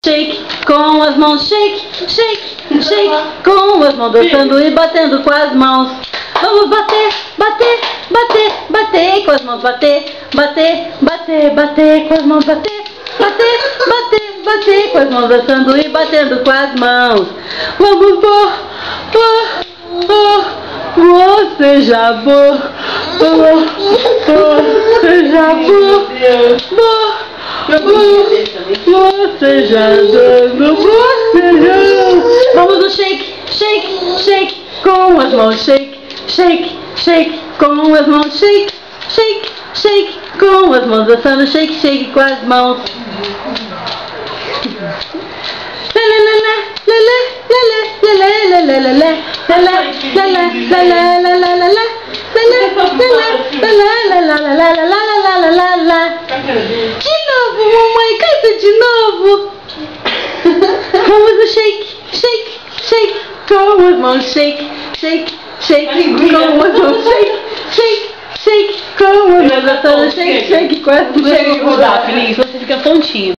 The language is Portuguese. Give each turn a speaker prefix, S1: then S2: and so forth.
S1: Shake com as mãos, shake, shake, shake com as mãos, dançando e batendo com as mãos. Vamos bater, bater, bater, bater com as mãos, bater, bater, bater, bater com as mãos, bater, bater, bater, bater com as mãos, dançando e batendo com as mãos. Vamos seja bom, seja bom, vamos no shake, shake, shake com as mãos, shake, shake, shake com as mãos, shake, shake, shake com as mãos, dançando shake, shake com as mãos. De novo, mamãe, canta de novo. Vamos no shake, shake, shake com as mãos, shake, shake, shake com as mãos, shake, shake, shake com as mãos, dançando shake, shake com as mãos.
S2: Não chega a rodar, Feliz, você fica tontinho.